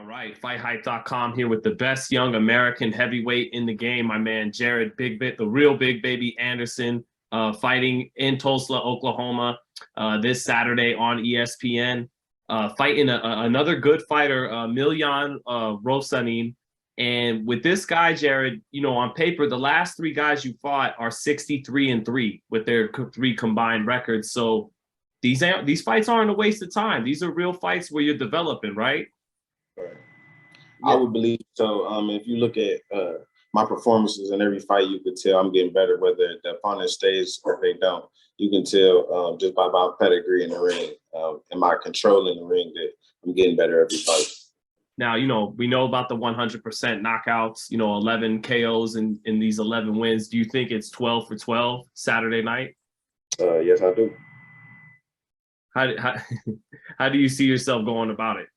All right, FightHype.com here with the best young American heavyweight in the game, my man Jared the real Big Baby Anderson, fighting in Tulsa, Oklahoma, this Saturday on ESPN, fighting another good fighter, Miljan Rosanin. And with this guy, Jared, on paper, the last three guys you fought are 63-3 with their three combined records. So these fights aren't a waste of time. These are real fights where you're developing, right? Right. Yeah. I would believe so. If you look at my performances in every fight, you could tell I'm getting better, whether the opponent stays or they don't. You can tell just by my pedigree in the ring and my control in the ring that I'm getting better every fight. Now, we know about the 100% knockouts, 11 KOs in these 11 wins. Do you think it's 12 for 12 Saturday night? Yes, I do. How do you see yourself going about it?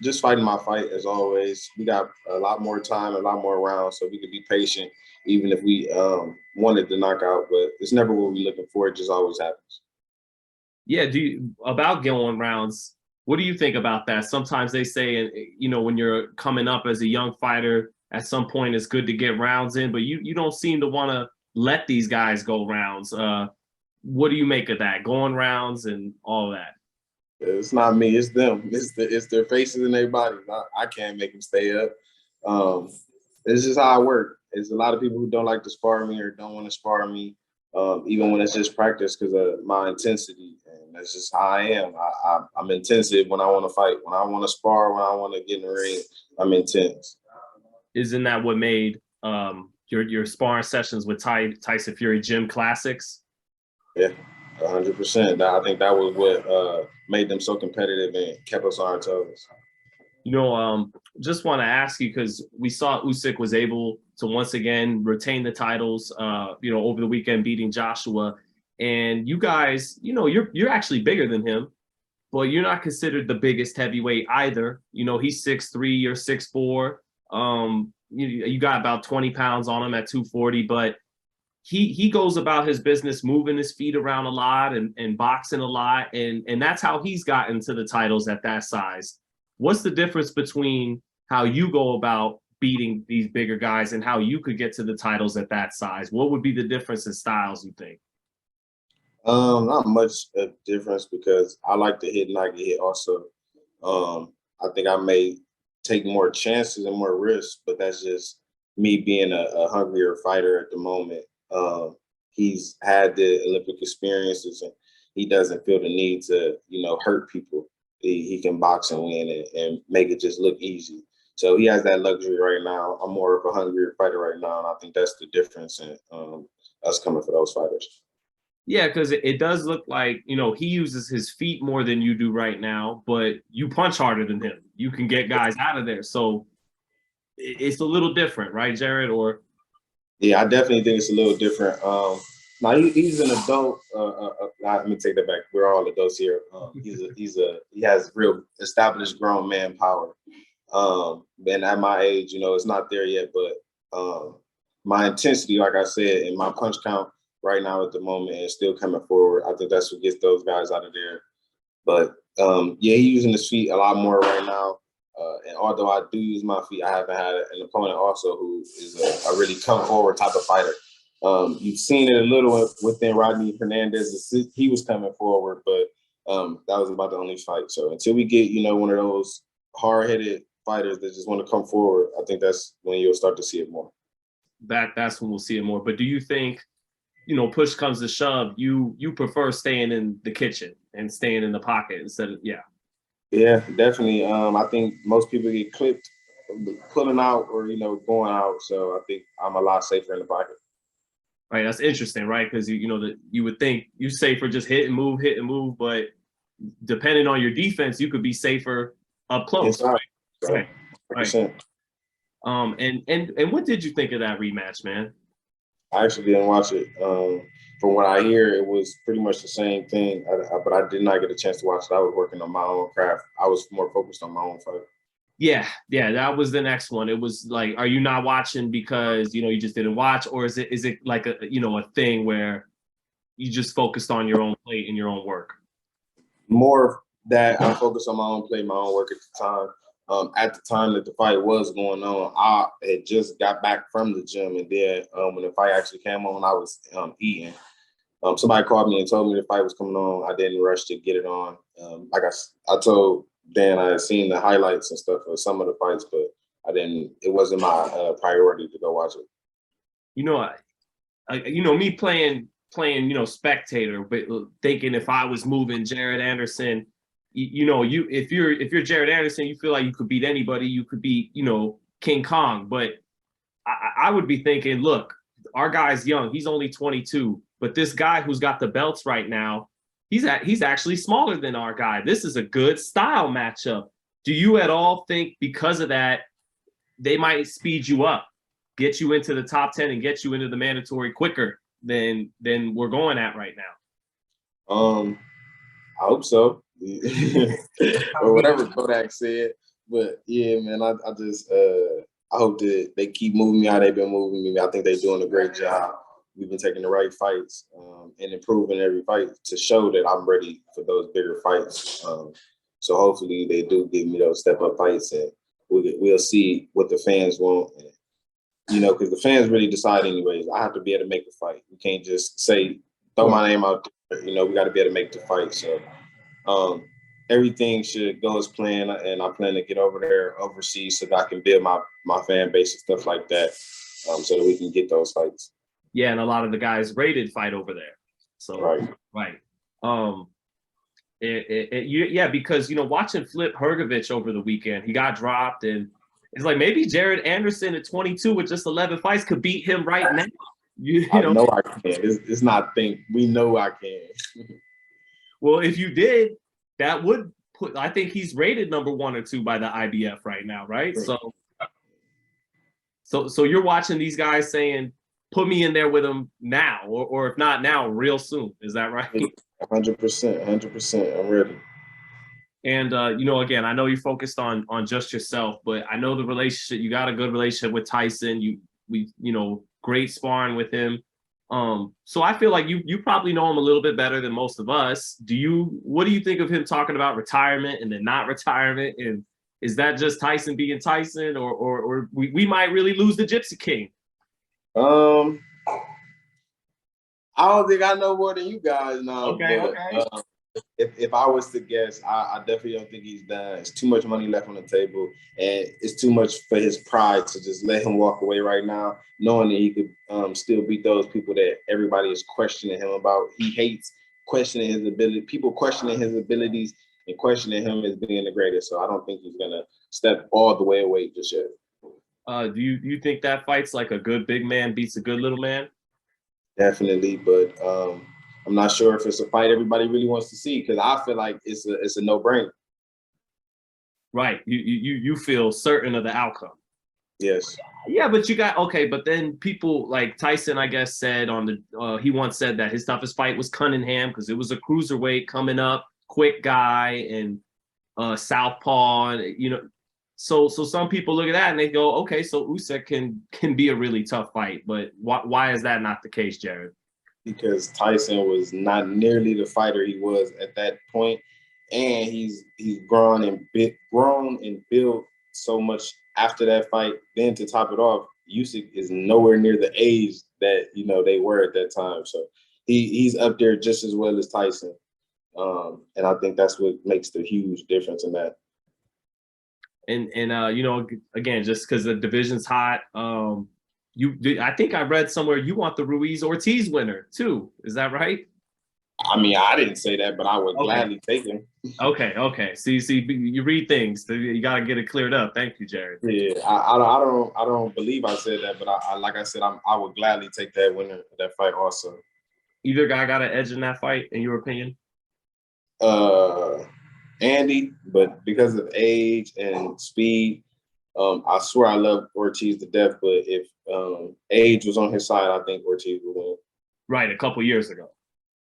Just fighting my fight as always. We got a lot more time, a lot more rounds, so we can be patient, even if we wanted the knockout. But it's never what we're looking for. It just always happens. Yeah. About going rounds, what do you think about that? Sometimes they say, when you're coming up as a young fighter, at some point it's good to get rounds in, but you don't seem to want to let these guys go rounds. What do you make of that? Going rounds and all that? It's not me, it's them. It's their faces and their bodies. I can't make them stay up. It's just how I work. There's a lot of people who don't like to spar me or don't want to spar me, even when it's just practice because of my intensity. And that's just how I am. I'm intensive when I want to fight. When I want to spar, when I want to get in the ring, I'm intense. Isn't that what made your sparring sessions with Tyson Fury gym classics? Yeah, 100%. I think that was what made them so competitive and kept us on our toes. Just want to ask you, because we saw Usyk was able to once again retain the titles, over the weekend, beating Joshua. And you guys, you're actually bigger than him, but you're not considered the biggest heavyweight either. He's 6'3", you're 6'4". You got about 20 pounds on him at 240, but he goes about his business moving his feet around a lot and boxing a lot, and that's how he's gotten to the titles at that size. What's the difference between how you go about beating these bigger guys and how you could get to the titles at that size? What would be the difference in styles, you think? Not much of a difference because I like to hit and I get hit also. I think I may take more chances and more risks, but that's just me being a hungrier fighter at the moment. He's had the Olympic experiences and he doesn't feel the need to, hurt people. He can box and win and make it just look easy. So he has that luxury right now. I'm more of a hungrier fighter right now, and I think that's the difference in us coming for those fighters. Yeah, because it does look like, he uses his feet more than you do right now, but you punch harder than him. You can get guys out of there. So it's a little different, right, Jared? Or yeah, I definitely think it's a little different. Now he's an adult. Let me take that back. We're all adults here. He has real established grown man power. And at my age, it's not there yet, but my intensity, like I said, and my punch count right now at the moment is still coming forward. I think that's what gets those guys out of there. But yeah, he's using his feet a lot more right now. And although I do use my feet, I haven't had an opponent also who is a really come forward type of fighter. You've seen it a little within Rodney Hernandez. He was coming forward, but that was about the only fight. So until we get, one of those hard-headed fighters that just want to come forward, I think that's when you'll start to see it more. That's when we'll see it more. But do you think, push comes to shove, you prefer staying in the kitchen and staying in the pocket instead of, yeah? Yeah, definitely. I think most people get clipped pulling out or, going out. So I think I'm a lot safer in the pocket. Right, that's interesting, right? Because you would think you're safer just hit and move, but depending on your defense, you could be safer up close. Right. Right. And what did you think of that rematch, man? I actually didn't watch it. From what I hear, it was pretty much the same thing, but I did not get a chance to watch it. I was working on my own craft. I was more focused on my own fight. Yeah, that was the next one. It was like, are you not watching because you just didn't watch, or is it like a thing where you just focused on your own plate and your own work? More that I focused on my own plate, my own work at the time. At the time that the fight was going on, I had just got back from the gym, and then when the fight actually came on, I was eating. Somebody called me and told me the fight was coming on. I didn't rush to get it on. Like I told Dan, I had seen the highlights and stuff of some of the fights, but I didn't. It wasn't my priority to go watch it. You know, me playing, spectator, but thinking if I was moving Jared Anderson, if you're Jared Anderson, you feel like you could beat anybody. You could beat, King Kong. But I would be thinking, look, our guy's young. He's only 22. But this guy who's got the belts right now, he's actually smaller than our guy. This is a good style matchup. Do you at all think because of that, they might speed you up, get you into the top 10 and get you into the mandatory quicker than we're going at right now? I hope so. Or whatever Kodak said. But yeah, man, I just I hope that they keep moving me how they've been moving me. I think they're doing a great job. We've been taking the right fights and improving every fight to show that I'm ready for those bigger fights. So hopefully they do give me those step-up fights, and we'll see what the fans want. And, because the fans really decide anyways. I have to be able to make the fight. We can't just say, throw my name out there. We got to be able to make the fight. So everything should go as planned, and I plan to get over there overseas so that I can build my fan base and stuff like that, so that we can get those fights. Yeah, and a lot of the guys rated fight over there. So right. Because watching Flip Hergovich over the weekend, he got dropped, and it's like maybe Jared Anderson at 22 with just 11 fights could beat him right now. I know I can. It's not think. We know I can. Well, if you did, that would put. I think he's rated number 1 or 2 by the IBF right now, right? So you're watching these guys saying, put me in there with him now, or if not now, real soon. Is that right? 100%. I'm ready. And again, I know you're focused on just yourself, but I know the relationship. You got a good relationship with Tyson. We great sparring with him. So I feel like you probably know him a little bit better than most of us. What do you think of him talking about retirement and then not retirement? And is that just Tyson being Tyson, or we might really lose the Gypsy King? I don't think I know more than you guys now. Okay. If I was to guess, I definitely don't think he's done. It's too much money left on the table, and it's too much for his pride to just let him walk away right now, knowing that he could still beat those people that everybody is questioning him about. He hates questioning his ability, people questioning his abilities and questioning him as being the greatest. So I don't think he's gonna step all the way away just yet. Do you think that fight's like a good big man beats a good little man? Definitely, but I'm not sure if it's a fight everybody really wants to see, because I feel like it's a no-brainer. Right. You feel certain of the outcome. Yes. Yeah, but but then people like Tyson, I guess, said he once said that his toughest fight was Cunningham because it was a cruiserweight coming up, quick guy and southpaw, So some people look at that and they go, okay, so Usyk can be a really tough fight, but why is that not the case, Jared? Because Tyson was not nearly the fighter he was at that point, and he's grown and built so much after that fight. Then to top it off, Usyk is nowhere near the age that they were at that time. So he's up there just as well as Tyson, and I think that's what makes the huge difference in that. And again, just because the division's hot, I think I read somewhere you want the Ruiz-Ortiz winner too. Is that right? I mean, I didn't say that, but I would gladly take him. Okay. See, you read things. You got to get it cleared up. Thank you, Jared. Yeah, I don't believe I said that, but like I said, I would gladly take that winner of that fight also. Either guy got an edge in that fight, in your opinion? Andy, but because of age and speed, I swear I love Ortiz to death. But if age was on his side, I think Ortiz would win. Right, a couple years ago.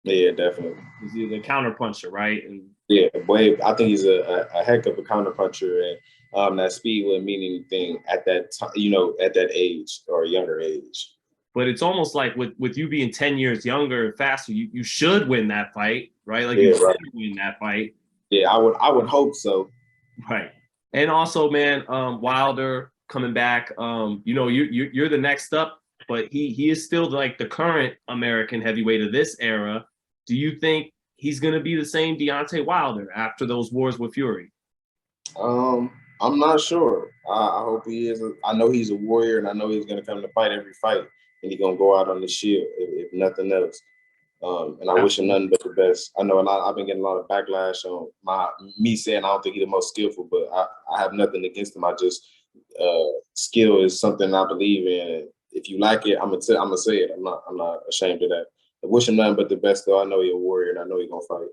Yeah, definitely. He's the counter puncher, right? And yeah, boy, I think he's a heck of a counter puncher, and that speed wouldn't mean anything at that time, at that age or a younger age. But it's almost like with you being 10 years younger and faster, you should win that fight, right? Like you should win that fight. Yeah, I would hope so. Right. And also, man, Wilder coming back. You know, you're the next up, but he is still like the current American heavyweight of this era. Do you think he's gonna be the same Deontay Wilder after those wars with Fury? I'm not sure. I hope he is. I know he's a warrior, and I know he's going to come to fight every fight, and he's going to go out on the shield if nothing else. And I wish him nothing but the best. I know I've been getting a lot of backlash on me saying I don't think he's the most skillful, but I have nothing against him. I just skill is something I believe in. If you like it, I'm gonna say it. I'm not ashamed of that. I wish him nothing but the best, though. I know he's a warrior, and I know he's gonna fight.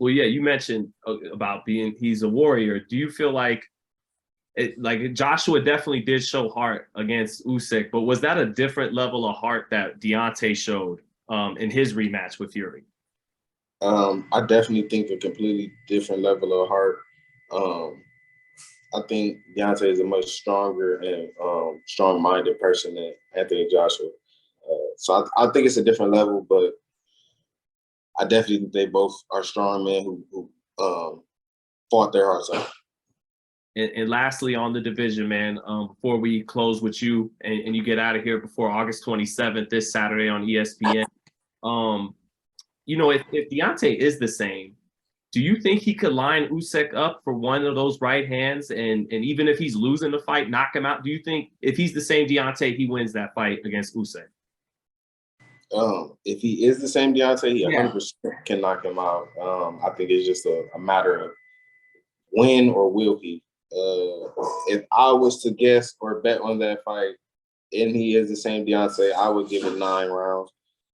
Well, yeah, you mentioned about he's a warrior. Do you feel like like Joshua definitely did show heart against Usyk, but was that a different level of heart that Deontay showed in his rematch with Fury? I definitely think a completely different level of heart. Um, I think Deontay is a much stronger and strong-minded person than Anthony Joshua. So I think it's a different level, but I definitely think they both are strong men who fought their hearts out. And lastly, on the division, man, before we close with you and you get out of here before August 27th, this Saturday on ESPN, you know, if Deontay is the same, do you think he could line Usyk up for one of those right hands? And even if he's losing the fight, knock him out? Do you think if he's the same Deontay, he wins that fight against Usyk? If he is the same Deontay, he 100% can knock him out. I think it's just a matter of when or will he. If I was to guess or bet on that fight, and he is the same Deontay, I would give it 9 rounds.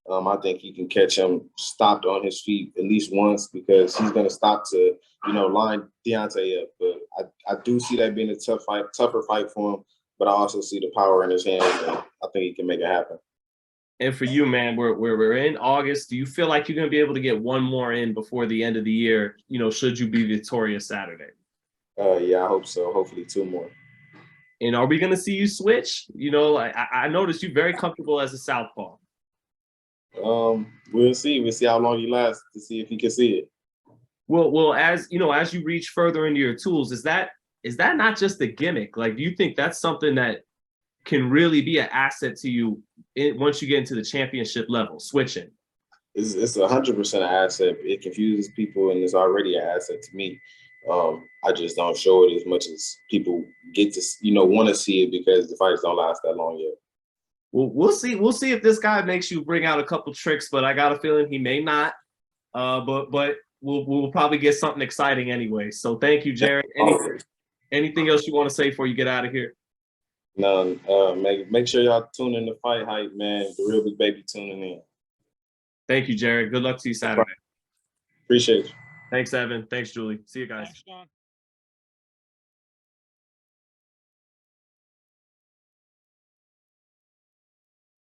I think he can catch him stopped on his feet at least once because he's going to stop to, line Deontay up. But I do see that being a tougher fight for him. But I also see the power in his hands, and I think he can make it happen. And for you, man, we're in August. Do you feel like you're going to be able to get one more in before the end of the year? You know, should you be victorious Saturday? Yeah, I hope so. Hopefully 2 more. And are we going to see you switch? You know, I noticed you very comfortable as a southpaw. We'll see. We'll see how long he lasts to see if he can see it. Well, as you know, as you reach further into your tools, is that not just a gimmick? Like, do you think that's something that can really be an asset to you once you get into the championship level, switching? It's 100% an asset. It confuses people, and it's already an asset to me. I just don't show it as much as people get to, want to see it because the fights don't last that long yet. Well, we'll see. We'll see if this guy makes you bring out a couple tricks, but I got a feeling he may not. But we'll probably get something exciting anyway. So thank you, Jared. Anything else you want to say before you get out of here? None. Make sure y'all tune in to FightHype, man. The real big baby tuning in. Thank you, Jared. Good luck to you Saturday. Appreciate you. Thanks, Evan. Thanks, Julie. See you guys. Thanks, Sean.